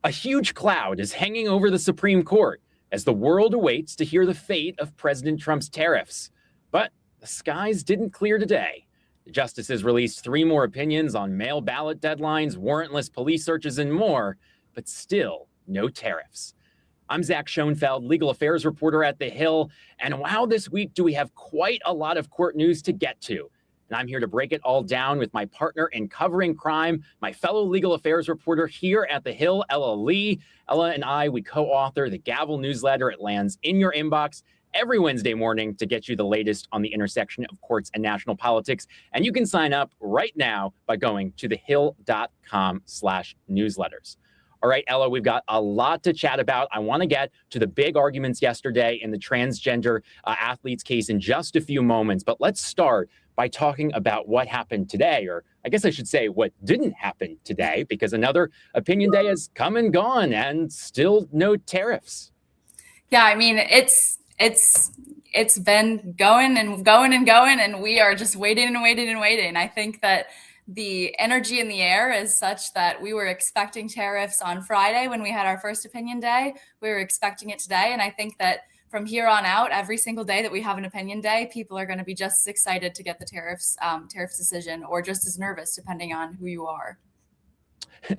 A huge cloud is hanging over the Supreme Court as the world awaits to hear the fate of President Trump's tariffs. But the skies didn't clear today. The justices released 3 more opinions on mail ballot deadlines, warrantless police searches, and more, but still no tariffs. I'm Zach Schoenfeld, legal affairs reporter at The Hill, and wow, this week do we have quite a lot of court news to get to. And I'm here to break it all down with my partner in covering crime, my fellow legal affairs reporter here at The Hill, Ella Lee. Ella and I, we co-author the GAVEL newsletter. It lands in your inbox every Wednesday morning to get you the latest on the intersection of courts and national politics. And you can sign up right now by going to thehill.com/newsletters. All right, Ella, we've got a lot to chat about. I want to get to the big arguments yesterday in the transgender athletes case in just a few moments. But let's start by talking about what happened today, or I guess I should say what didn't happen today, because another opinion day has come and gone and still no tariffs. Yeah, I mean, it's been going and going and going, and we are just waiting and waiting and waiting. I think that the energy in the air is such that we were expecting tariffs on Friday when we had our first opinion day. We were expecting it today, and I think that from here on out, every single day that we have an opinion day, people are going to be just as excited to get the tariffs decision, or just as nervous, depending on who you are.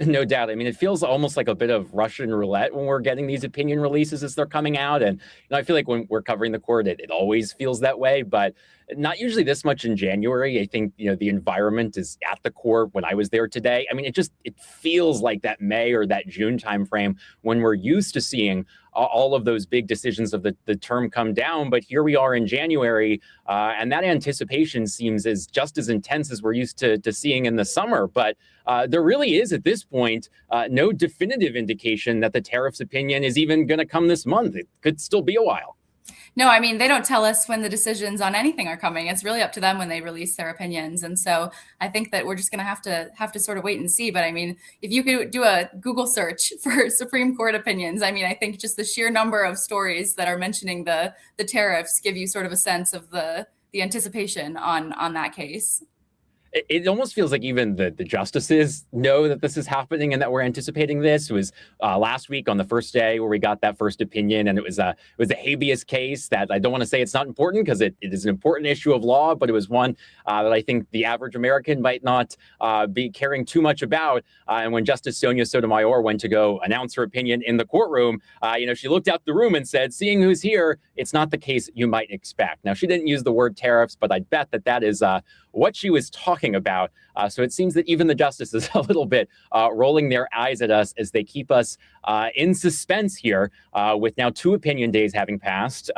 No doubt. I mean, it feels almost like a bit of Russian roulette when we're getting these opinion releases as they're coming out. And I feel like when we're covering the court, it always feels that way, but not usually this much in January. I think, the environment is at the court when I was there today. I mean, it feels like that May or that June timeframe when we're used to seeing all of those big decisions of the term come down. But here we are in January, and that anticipation seems just as intense as we're used to seeing in the summer. But there really is, at this point, no definitive indication that the tariffs opinion is even going to come this month. It could still be a while. No, I mean, they don't tell us when the decisions on anything are coming. It's really up to them when they release their opinions. And so I think that we're just going to have to sort of wait and see. But I mean, if you could do a Google search for Supreme Court opinions, I mean, I think just the sheer number of stories that are mentioning the tariffs give you sort of a sense of the anticipation on that case. It almost feels like even the justices know that this is happening and that we're anticipating this. It was last week on the first day where we got that first opinion, and it was a habeas case that I don't want to say it's not important, because it is an important issue of law, but it was one that I think the average American might not be caring too much about. And when Justice Sonia Sotomayor went to go announce her opinion in the courtroom, she looked out the room and said, "Seeing who's here, it's not the case you might expect." Now, she didn't use the word tariffs, but I bet that is what she was talking about. So it seems that even the justices a little bit rolling their eyes at us as they keep us in suspense here with now 2 opinion days having passed.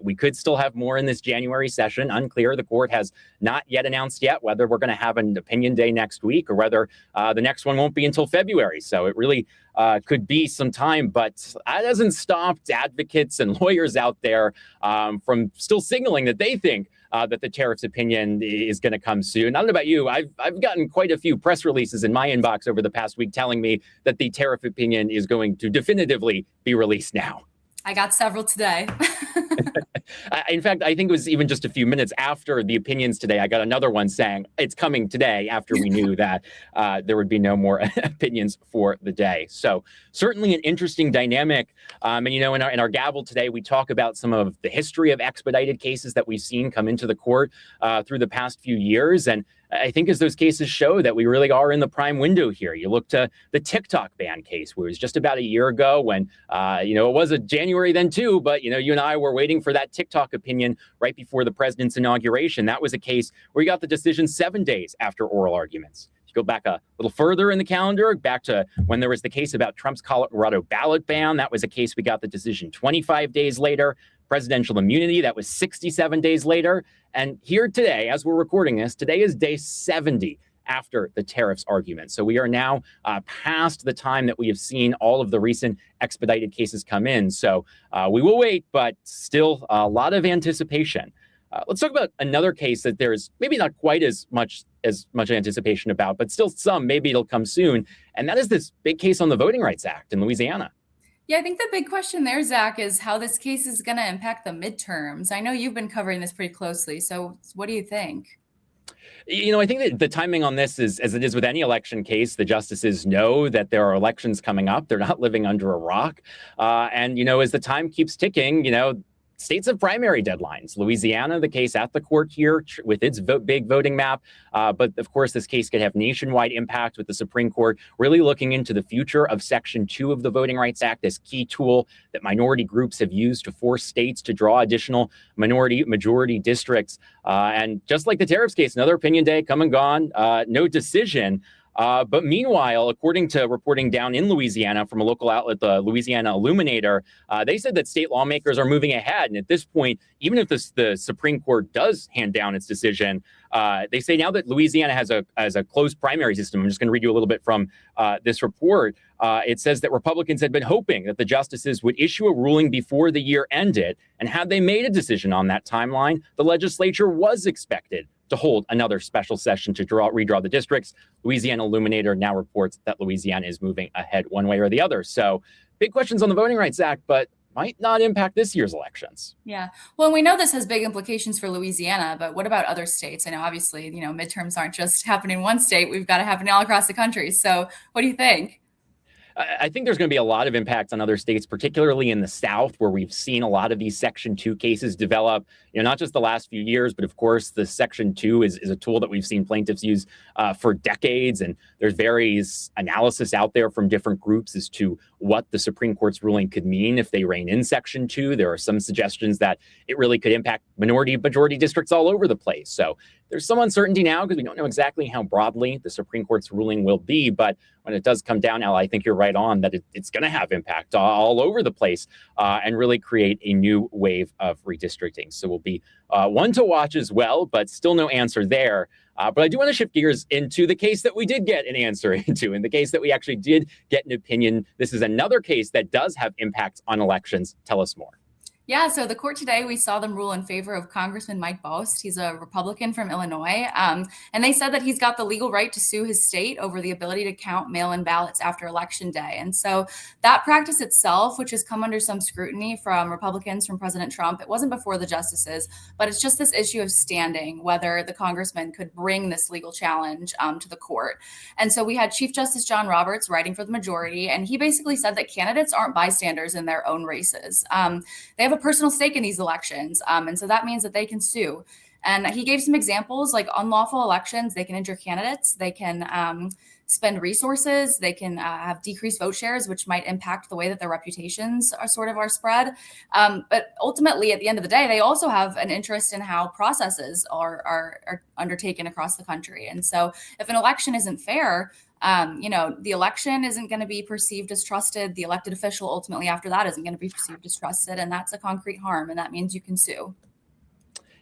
We could still have more in this January session. Unclear. The court has not yet announced yet whether we're going to have an opinion day next week or whether the next one won't be until February. So it really could be some time, but that hasn't stopped advocates and lawyers out there from still signaling that they think that the tariffs opinion is going to come soon. I don't know about you. I've gotten quite a few press releases in my inbox over the past week telling me that the tariff opinion is going to definitively be released now. I got several today. In fact, I think it was even just a few minutes after the opinions today, I got another one saying it's coming today, after we knew that there would be no more opinions for the day. So certainly an interesting dynamic. And, in our GAVEL today, we talk about some of the history of expedited cases that we've seen come into the court through the past few years. And I think as those cases show that we really are in the prime window here. You look to the TikTok ban case, where it was just about a year ago when, it was a January then too, but, you and I were waiting for that TikTok opinion right before the president's inauguration. That was a case where you got the decision 7 days after oral arguments. You go back a little further in the calendar, back to when there was the case about Trump's Colorado ballot ban. That was a case we got the decision 25 days later. Presidential immunity, that was 67 days later. And here today, as we're recording this, today is day 70 after the tariffs argument. So we are now past the time that we have seen all of the recent expedited cases come in. So we will wait, but still a lot of anticipation. Let's talk about another case that there's maybe not quite as much anticipation about, but still some. Maybe it'll come soon. And that is this big case on the Voting Rights Act in Louisiana. Yeah, I think the big question there, Zach, is how this case is going to impact the midterms. I know you've been covering this pretty closely. So what do you think? I think that the timing on this is, as it is with any election case, the justices know that there are elections coming up. They're not living under a rock. And as the time keeps ticking, states have primary deadlines. Louisiana, the case at the court here with its big voting map. But of course, this case could have nationwide impact with the Supreme Court really looking into the future of Section 2 of the Voting Rights Act, this key tool that minority groups have used to force states to draw additional majority districts. And just like the Tariffs case, another opinion day come and gone, no decision. But meanwhile, according to reporting down in Louisiana from a local outlet, the Louisiana Illuminator, they said that state lawmakers are moving ahead. And at this point, even if the Supreme Court does hand down its decision, they say now that Louisiana has a closed primary system. I'm just going to read you a little bit from this report. It says that Republicans had been hoping that the justices would issue a ruling before the year ended. And had they made a decision on that timeline, the legislature was expected to hold another special session to redraw the districts. Louisiana Illuminator now reports that Louisiana is moving ahead one way or the other. So big questions on the Voting Rights Act, but might not impact this year's elections. Yeah. Well, we know this has big implications for Louisiana, but what about other states? I know obviously, midterms aren't just happening in one state. We've got to happen all across the country. So what do you think? I think there's going to be a lot of impacts on other states, particularly in the South, where we've seen a lot of these Section 2 cases develop, not just the last few years, but of course, the Section 2 is a tool that we've seen plaintiffs use for decades. And there's various analysis out there from different groups as to what the Supreme Court's ruling could mean if they rein in Section 2. There are some suggestions that it really could impact majority districts all over the place. So there's some uncertainty now because we don't know exactly how broadly the Supreme Court's ruling will be. But when it does come down, Al, I think you're right on that it's going to have impact all over the place and really create a new wave of redistricting. So we'll be one to watch as well, but still no answer there. But I do want to shift gears into the case that we did get an answer into, and the case that we actually did get an opinion. This is another case that does have impacts on elections. Tell us more. Yeah, so the court today, we saw them rule in favor of Congressman Mike Bost. He's a Republican from Illinois. And they said that he's got the legal right to sue his state over the ability to count mail-in ballots after Election Day. And so that practice itself, which has come under some scrutiny from Republicans, from President Trump, it wasn't before the justices, but it's just this issue of standing, whether the congressman could bring this legal challenge to the court. And so we had Chief Justice John Roberts writing for the majority, and he basically said that candidates aren't bystanders in their own races. They have a personal stake in these elections. And so that means that they can sue. And he gave some examples like unlawful elections. They can injure candidates. They can spend resources. They can have decreased vote shares, which might impact the way that their reputations are spread. But ultimately, at the end of the day, they also have an interest in how processes are undertaken across the country. And so if an election isn't fair, the election isn't going to be perceived as trusted. The elected official ultimately after that isn't going to be perceived as trusted. And that's a concrete harm. And that means you can sue.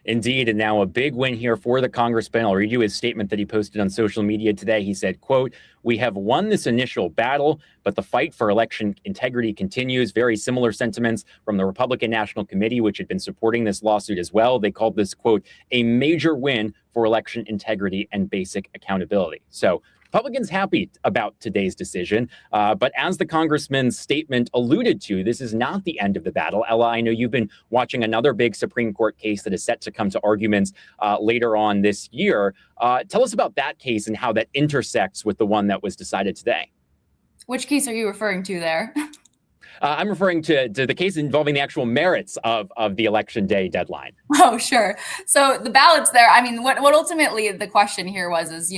Indeed. And now a big win here for the congressman. I'll read you his statement that he posted on social media today. He said, quote, "We have won this initial battle, but the fight for election integrity continues." Very similar sentiments from the Republican National Committee, which had been supporting this lawsuit as well. They called this, quote, "a major win for election integrity and basic accountability." So Republicans happy about today's decision, but as the congressman's statement alluded to, this is not the end of the battle. Ella, I know you've been watching another big Supreme Court case that is set to come to arguments later on this year. Tell us about that case and how that intersects with the one that was decided today. Which case are you referring to there? I'm referring to the case involving the actual merits of the Election Day deadline. Oh, sure. So the ballots there, I mean, what ultimately the question here is,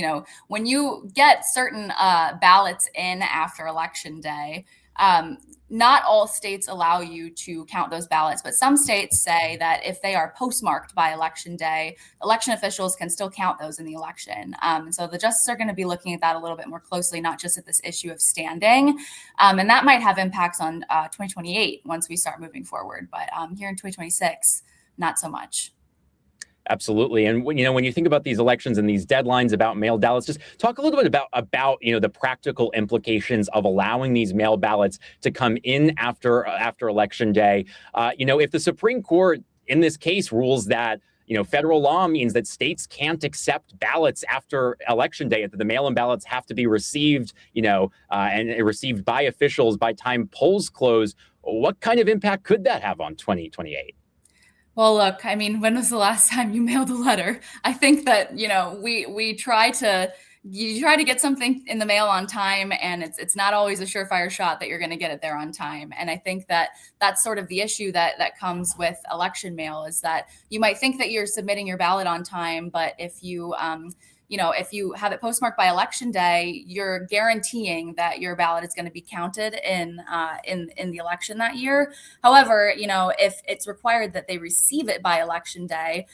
when you get certain ballots in after Election Day, not all states allow you to count those ballots, but some states say that if they are postmarked by Election Day, election officials can still count those in the election. So the justices are going to be looking at that a little bit more closely, not just at this issue of standing. And that might have impacts on 2028 once we start moving forward. But here in 2026, not so much. Absolutely. And when you think about these elections and these deadlines about mail ballots, just talk a little bit about the practical implications of allowing these mail ballots to come in after Election Day. If the Supreme Court in this case rules that federal law means that states can't accept ballots after Election Day, that the mail-in ballots have to be received, and received by officials by time polls close, what kind of impact could that have on 2028? Well, look, I mean, when was the last time you mailed a letter? I think that, we try to you try to get something in the mail on time, and it's not always a surefire shot that you're going to get it there on time. And I think that that's sort of the issue that comes with election mail, is that you might think that you're submitting your ballot on time, but if if you have it postmarked by election day, you're guaranteeing that your ballot is going to be counted in the election that year. However, if it's required that they receive it by election day,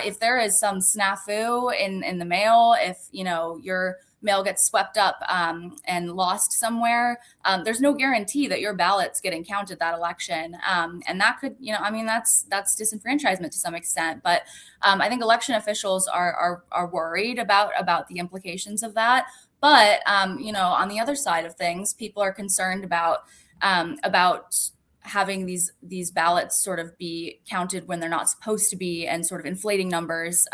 if there is some snafu in the mail, if your mail gets swept up and lost somewhere, there's no guarantee that your ballot's getting counted that election, and that could, that's disenfranchisement to some extent. But I think election officials are worried about the implications of that. But on the other side of things, people are concerned about having these ballots sort of be counted when they're not supposed to be, and sort of inflating numbers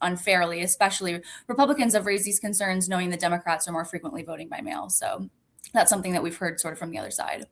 unfairly. Especially Republicans have raised these concerns, knowing that Democrats are more frequently voting by mail. So that's something that we've heard sort of from the other side.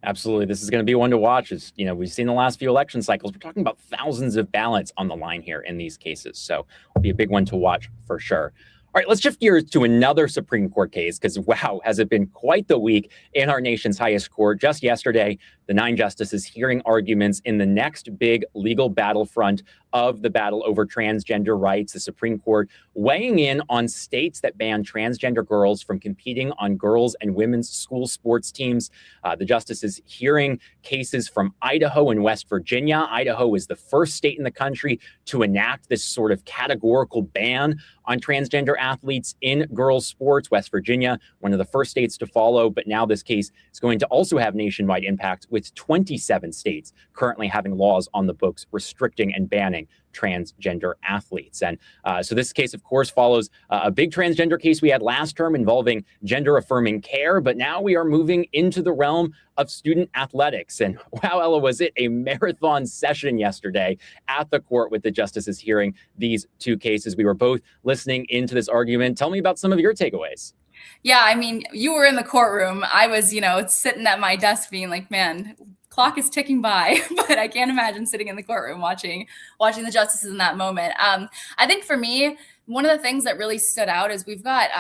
Absolutely. This is going to be one to watch. As we've seen the last few election cycles. We're talking about thousands of ballots on the line here in these cases. So it'll be a big one to watch for sure. All right, let's shift gears to another Supreme Court case, because wow, has it been quite the week in our nation's highest court. Just yesterday, the 9 justices hearing arguments in the next big legal battlefront of the battle over transgender rights. The Supreme Court weighing in on states that ban transgender girls from competing on girls' and women's school sports teams. The justices hearing cases from Idaho and West Virginia. Idaho is the first state in the country to enact this sort of categorical ban on transgender athletes in girls' sports. West Virginia, one of the first states to follow, but now this case is going to also have nationwide impact, with 27 states currently having laws on the books restricting and banning transgender athletes. And so this case, of course, follows a big transgender case we had last term involving gender-affirming care, but now we are moving into the realm of student athletics. And wow, Ella, was it a marathon session yesterday at the court with the justices hearing these 2 cases. We were both listening into this argument. Tell me about some of your takeaways. Yeah, I mean, you were in the courtroom. I was, sitting at my desk being like, man, clock is ticking by, but I can't imagine sitting in the courtroom watching the justices in that moment. I think for me, one of the things that really stood out is we've got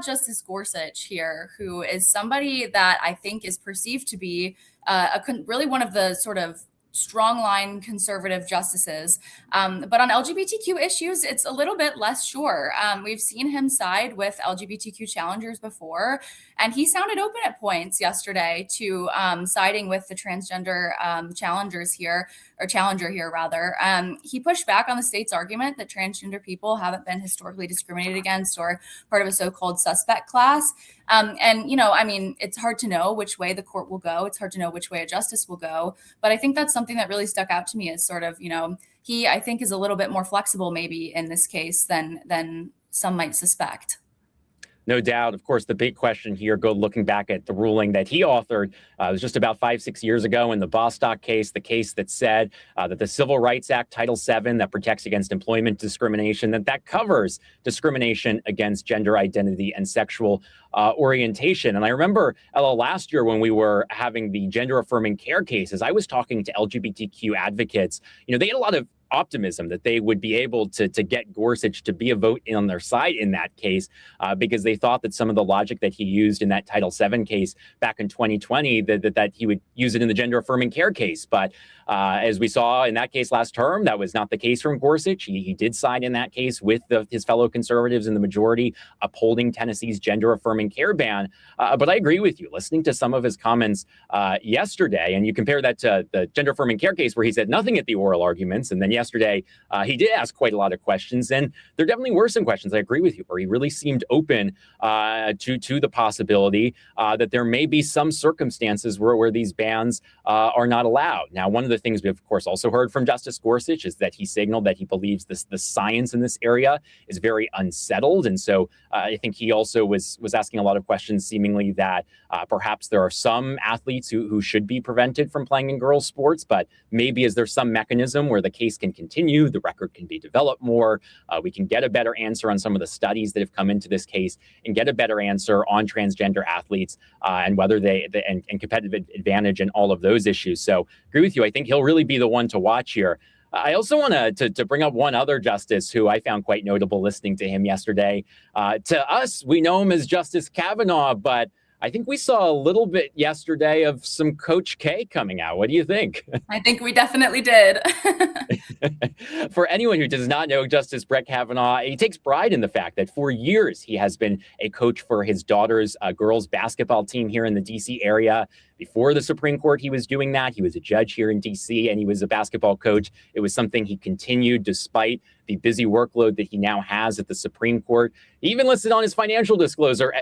Justice Gorsuch here, who is somebody that I think is perceived to be really one of the sort of strong line conservative justices. But on LGBTQ issues, it's a little bit less sure. We've seen him side with LGBTQ challengers before, and he sounded open at points yesterday to siding with the transgender challenger here rather. He pushed back on the state's argument that transgender people haven't been historically discriminated against or part of a so-called suspect class. It's hard to know which way the court will go. It's hard to know which way a justice will go. But I think that's something that really stuck out to me, is sort of, he, I think, is a little bit more flexible maybe in this case than some might suspect. No doubt. Of course, the big question here, looking back at the ruling that he authored, it was just about 5-6 years ago in the Bostock case, the case that said that the Civil Rights Act, Title VII, that protects against employment discrimination, that covers discrimination against gender identity and sexual orientation. And I remember, Ella, last year when we were having the gender-affirming care cases, I was talking to LGBTQ advocates. They had a lot of optimism that they would be able to get Gorsuch to be a vote on their side in that case, because they thought that some of the logic that he used in that Title VII case back in 2020, that he would use it in the gender-affirming care case. But as we saw in that case last term, that was not the case from Gorsuch. He did side in that case with his fellow conservatives in the majority, upholding Tennessee's gender-affirming care ban. But I agree with you. Listening to some of his comments yesterday, and you compare that to the gender-affirming care case where he said nothing at the oral arguments, and then yesterday he did ask quite a lot of questions, and there definitely were some questions, I agree with you, where he really seemed open to the possibility that there may be some circumstances where these bans are not allowed. Now, one of the things we have, of course, also heard from Justice Gorsuch is that he signaled that he believes the science in this area is very unsettled. And so I think he also was asking a lot of questions, seemingly that perhaps there are some athletes who should be prevented from playing in girls' sports, but maybe is there some mechanism where the case can can continue, the record can be developed more, we can get a better answer on some of the studies that have come into this case, and get a better answer on transgender athletes and whether and competitive advantage and all of those issues. So agree with you. I think he'll really be the one to watch here. I also want to bring up one other justice who I found quite notable listening to him yesterday. To us, we know him as Justice Kavanaugh, but I think we saw a little bit yesterday of some Coach K coming out. What do you think? I think we definitely did. For anyone who does not know Justice Brett Kavanaugh, he takes pride in the fact that for years he has been a coach for his daughter's girls basketball team here in the DC area. Before the Supreme Court, he was doing that. He was a judge here in DC and he was a basketball coach. It was something he continued despite the busy workload that he now has at the Supreme Court. He even listed on his financial disclosure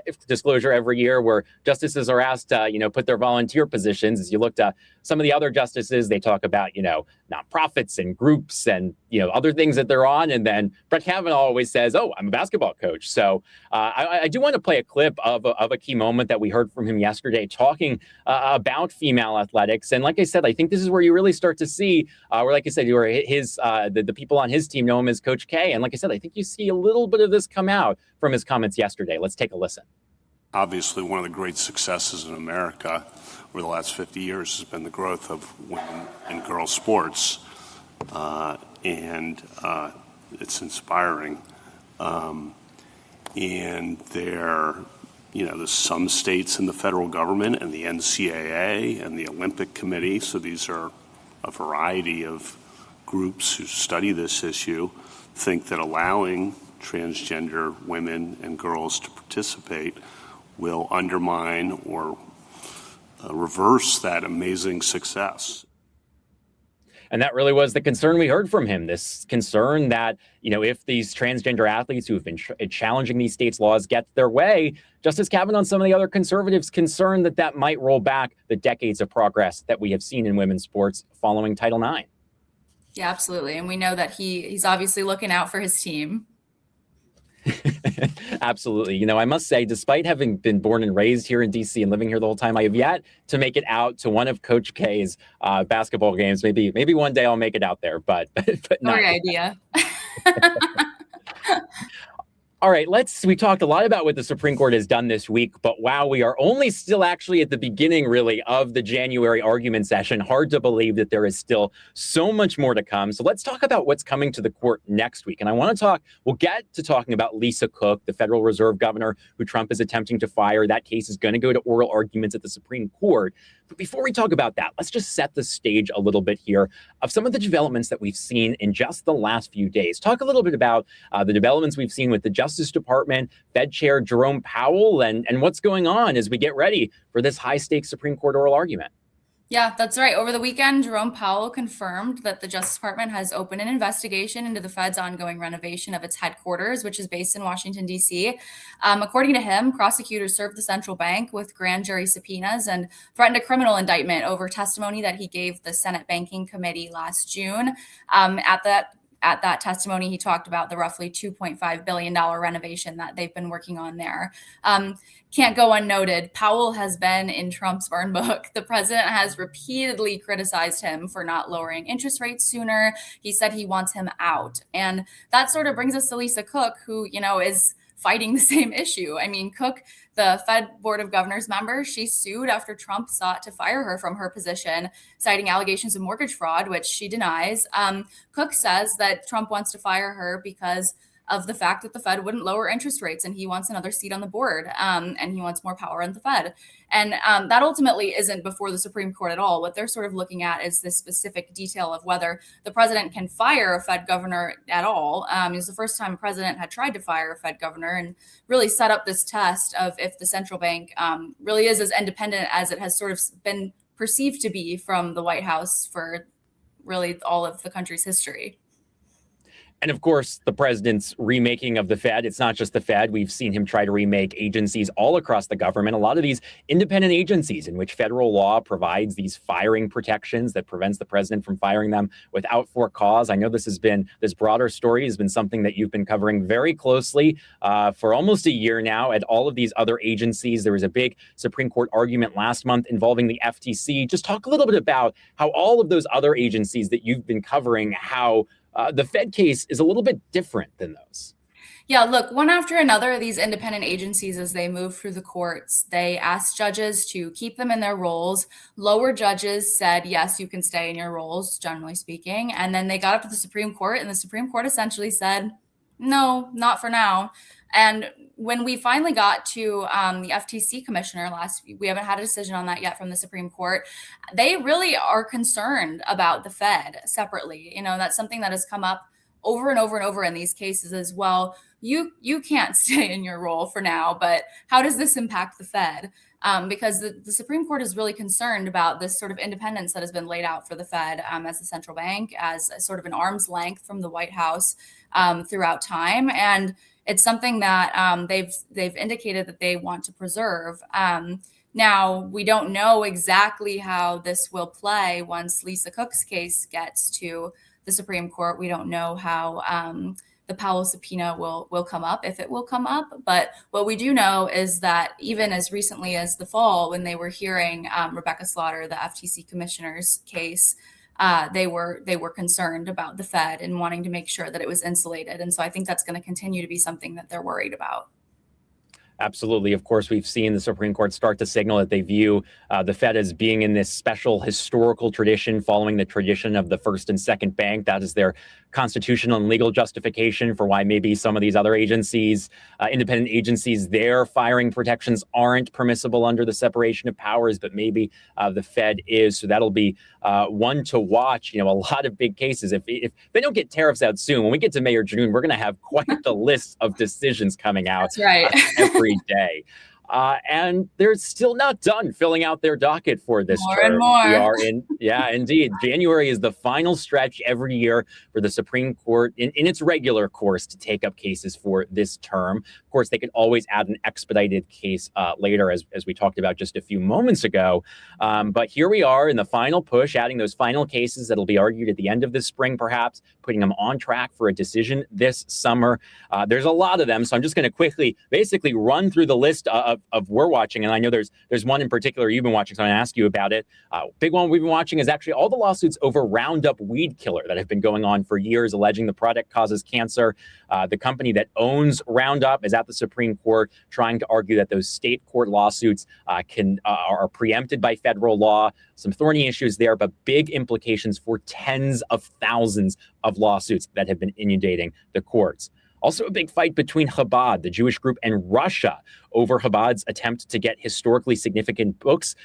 every year where justices are asked to, put their volunteer positions. As you look to some of the other justices, they talk about, nonprofits and groups and, other things that they're on. And then Brett Kavanaugh always says, oh, I'm a basketball coach. So I do want to play a clip of a key moment that we heard from him yesterday talking about female athletics. And like I said, I think this is where you really start to see where, like I said, the people on his team know him as Coach K. And like I said, I think you see a little bit of this come out from his comments yesterday. Let's take a listen. Obviously, one of the great successes in America over the last 50 years has been the growth of women and girls sports. And it's inspiring. And there's some states in the federal government and the NCAA and the Olympic Committee. So these are a variety of groups who study this issue, think that allowing transgender women and girls to participate will undermine or reverse that amazing success. And that really was the concern we heard from him, this concern that, if these transgender athletes who have been challenging these states' laws get their way, Justice Kavanaugh and some of the other conservatives concerned that might roll back the decades of progress that we have seen in women's sports following Title IX. Yeah, absolutely. And we know that he's obviously looking out for his team. Absolutely. I must say, despite having been born and raised here in DC and living here the whole time, I have yet to make it out to one of Coach K's basketball games. Maybe one day I'll make it out there, but not. Great idea. All right, we talked a lot about what the Supreme Court has done this week, but wow, we are only still actually at the beginning, really, of the January argument session. Hard to believe that there is still so much more to come. So let's talk about what's coming to the court next week. And we'll get to talking about Lisa Cook, the Federal Reserve Governor who Trump is attempting to fire. That case is going to go to oral arguments at the Supreme Court. But before we talk about that, let's just set the stage a little bit here of some of the developments that we've seen in just the last few days. Talk a little bit about the developments we've seen with the Justice Department, Fed Chair Jerome Powell, and what's going on as we get ready for this high-stakes Supreme Court oral argument. Yeah, that's right. Over the weekend, Jerome Powell confirmed that the Justice Department has opened an investigation into the Fed's ongoing renovation of its headquarters, which is based in Washington, D.C. According to him, prosecutors served the central bank with grand jury subpoenas and threatened a criminal indictment over testimony that he gave the Senate Banking Committee last June. At that testimony, he talked about the roughly $2.5 billion renovation that they've been working on there. Can't go unnoted. Powell has been in Trump's burn book. The president has repeatedly criticized him for not lowering interest rates sooner. He said he wants him out. And that sort of brings us to Lisa Cook, who, is fighting the same issue. I mean, Cook, the Fed Board of Governors member, she sued after Trump sought to fire her from her position, citing allegations of mortgage fraud, which she denies. Cook says that Trump wants to fire her because of the fact that the Fed wouldn't lower interest rates and he wants another seat on the board and he wants more power in the Fed. And that ultimately isn't before the Supreme Court at all. What they're sort of looking at is this specific detail of whether the president can fire a Fed governor at all. It was the first time a president had tried to fire a Fed governor and really set up this test of if the central bank really is as independent as it has sort of been perceived to be from the White House for really all of the country's history. And of course, the president's remaking of the Fed, it's not just the Fed. We've seen him try to remake agencies all across the government. A lot of these independent agencies in which federal law provides these firing protections that prevents the president from firing them without for cause. I know this broader story has been something that you've been covering very closely for almost a year now at all of these other agencies. There was a big Supreme Court argument last month involving the FTC. Just talk a little bit about how all of those other agencies that you've been covering, how The Fed case is a little bit different than those. Yeah, look, one after another, these independent agencies, as they move through the courts, they asked judges to keep them in their roles. Lower judges said, yes, you can stay in your roles, generally speaking. And then they got up to the Supreme Court, and the Supreme Court essentially said, no, not for now. And when we finally got to the FTC commissioner last week, we haven't had a decision on that yet from the Supreme Court. They really are concerned about the Fed separately. That's something that has come up over and over and over in these cases as well. You can't stay in your role for now, but how does this impact the Fed? Because the Supreme Court is really concerned about this sort of independence that has been laid out for the Fed as the central bank, as a sort of an arm's length from the White House throughout time. And it's something that they've indicated that they want to preserve. Now, we don't know exactly how this will play once Lisa Cook's case gets to the Supreme Court. We don't know how the Powell subpoena will come up, if it will come up. But what we do know is that even as recently as the fall, when they were hearing Rebecca Slaughter, the FTC commissioner's case, they were concerned about the Fed and wanting to make sure that it was insulated. And so I think that's going to continue to be something that they're worried about. Absolutely. Of course, we've seen the Supreme Court start to signal that they view the Fed as being in this special historical tradition, following the tradition of the first and second bank. That is their constitutional and legal justification for why maybe some of these other agencies, independent agencies, their firing protections aren't permissible under the separation of powers, but maybe the Fed is. So that'll be one to watch. A lot of big cases. If they don't get tariffs out soon, when we get to May or June, we're going to have quite the list of decisions coming out. That's right. Every day. And they're still not done filling out their docket for this term. And more. We are in, indeed. January is the final stretch every year for the Supreme Court in its regular course to take up cases for this term. Of course, they could always add an expedited case later, as we talked about just a few moments ago. But here we are in the final push, adding those final cases that'll be argued at the end of this spring, perhaps, putting them on track for a decision this summer. There's a lot of them, so I'm just going to quickly basically run through the list of we're watching, and I know there's one in particular you've been watching, so I'm going to ask you about it. Big one we've been watching is actually all the lawsuits over Roundup weed killer that have been going on for years, alleging the product causes cancer. The company that owns Roundup is at the Supreme Court trying to argue that those state court lawsuits are preempted by federal law. Some thorny issues there, but big implications for tens of thousands of lawsuits that have been inundating the courts. Also a big fight between Chabad, the Jewish group, and Russia over Chabad's attempt to get historically significant books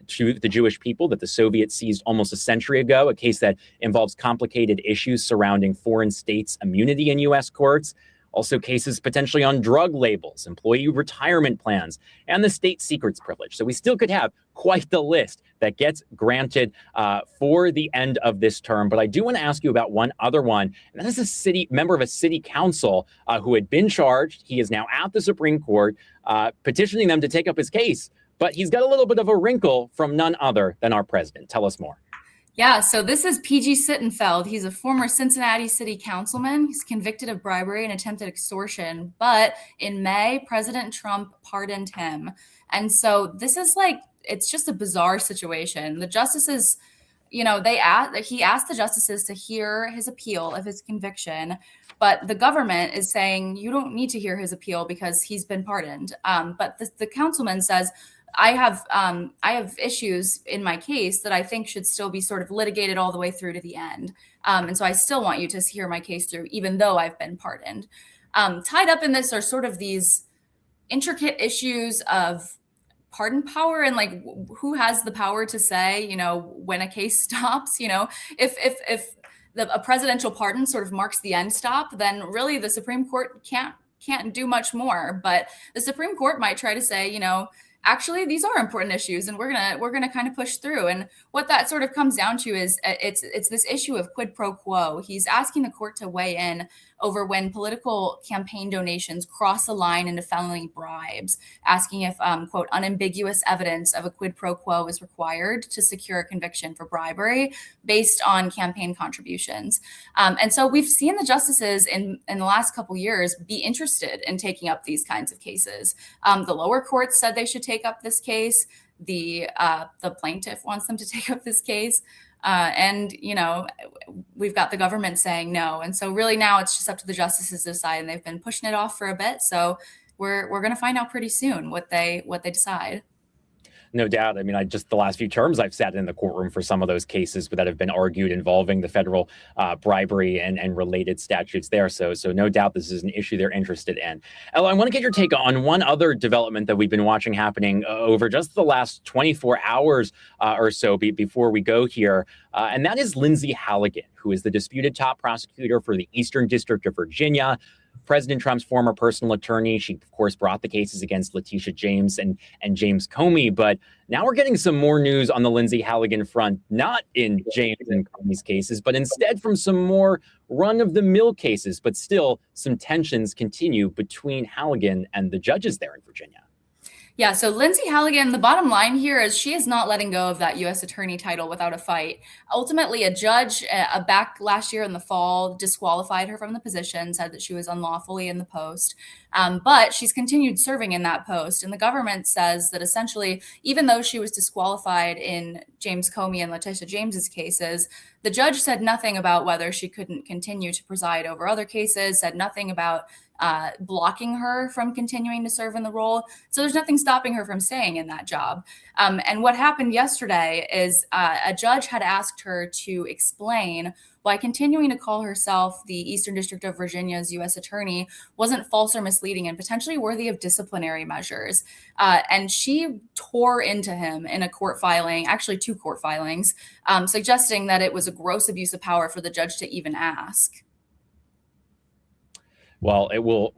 to the Jewish people that the Soviets seized almost a century ago, a case that involves complicated issues surrounding foreign states' immunity in U.S. courts. Also cases potentially on drug labels, employee retirement plans, and the state secrets privilege. So we still could have quite the list that gets granted for the end of this term. But I do want to ask you about one other one, and that is a member of a city council who had been charged. He is now at the Supreme Court petitioning them to take up his case. But he's got a little bit of a wrinkle from none other than our president. Tell us more. Yeah, so this is PG Sittenfeld. He's a former Cincinnati city councilman. He's convicted of bribery and attempted extortion. But in May, President Trump pardoned him. And so this is it's just a bizarre situation. The justices, he asked the justices to hear his appeal of his conviction. But the government is saying you don't need to hear his appeal because he's been pardoned. But the councilman says, I have issues in my case that I think should still be sort of litigated all the way through to the end. And so I still want you to hear my case through, even though I've been pardoned. Tied up in this are sort of these intricate issues of pardon power and who has the power to say, when a case stops, if a presidential pardon sort of marks the end stop, then really the Supreme Court can't do much more. But the Supreme Court might try to say, actually, these are important issues, and we're gonna kind of push through. And what that sort of comes down to is it's this issue of quid pro quo. He's asking the court to weigh in over when political campaign donations cross a line into felony bribes, asking if, quote, unambiguous evidence of a quid pro quo is required to secure a conviction for bribery based on campaign contributions. And so we've seen the justices in the last couple years be interested in taking up these kinds of cases. The lower courts said they should take up this case. the plaintiff wants them to take up this case. And, we've got the government saying no. And so really now it's just up to the justices to decide, and they've been pushing it off for a bit. So we're going to find out pretty soon what they decide. No doubt. I mean, just the last few terms I've sat in the courtroom for some of those cases that have been argued involving the federal bribery and related statutes there. So no doubt this is an issue they're interested in. Ella, I want to get your take on one other development that we've been watching happening over just the last 24 hours or so before we go here. And that is Lindsay Halligan, who is the disputed top prosecutor for the Eastern District of Virginia. President Trump's former personal attorney. She, of course, brought the cases against Letitia James and James Comey. But now we're getting some more news on the Lindsay Halligan front, not in James and Comey's cases, but instead from some more run-of-the-mill cases. But still, some tensions continue between Halligan and the judges there in Virginia. Yeah, so Lindsay Halligan, the bottom line here is she is not letting go of that U.S. attorney title without a fight. Ultimately, a judge back last year in the fall disqualified her from the position, said that she was unlawfully in the post. But she's continued serving in that post. And the government says that essentially, even though she was disqualified in James Comey and Letitia James's cases, the judge said nothing about whether she couldn't continue to preside over other cases, said nothing about blocking her from continuing to serve in the role. So there's nothing stopping her from staying in that job. And what happened yesterday is a judge had asked her to explain why continuing to call herself the Eastern District of Virginia's U.S. attorney wasn't false or misleading and potentially worthy of disciplinary measures. And she tore into him in a court filing, actually 2 court filings, suggesting that it was a gross abuse of power for the judge to even ask. Well, it will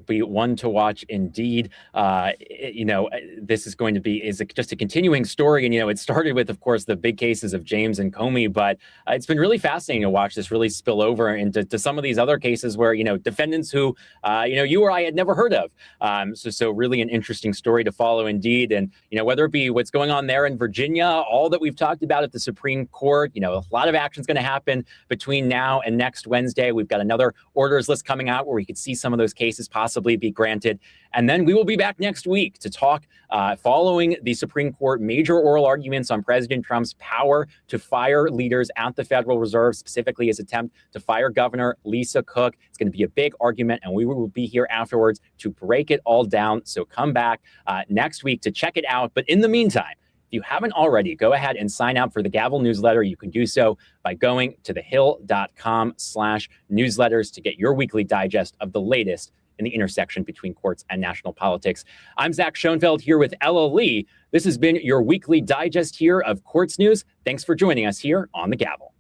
be one to watch indeed. This is going to be just a continuing story. And, it started with, of course, the big cases of James and Comey. But it's been really fascinating to watch this really spill over into some of these other cases where, defendants who, you or I had never heard of. So really an interesting story to follow indeed. And, whether it be what's going on there in Virginia, all that we've talked about at the Supreme Court, a lot of action is going to happen between now and next Wednesday. We've got another orders list coming out where we could see some of those cases possibly be granted. And then we will be back next week to talk following the Supreme Court major oral arguments on President Trump's power to fire leaders at the Federal Reserve, specifically his attempt to fire Governor Lisa Cook. It's going to be a big argument, and we will be here afterwards to break it all down. So come back next week to check it out. But in the meantime, if you haven't already, go ahead and sign up for the Gavel newsletter. You can do so by going to thehill.com/newsletters to get your weekly digest of the latest in the intersection between courts and national politics. I'm Zach Schoenfeld here with Ella Lee. This has been your weekly digest here of Courts News. Thanks for joining us here on the Gavel.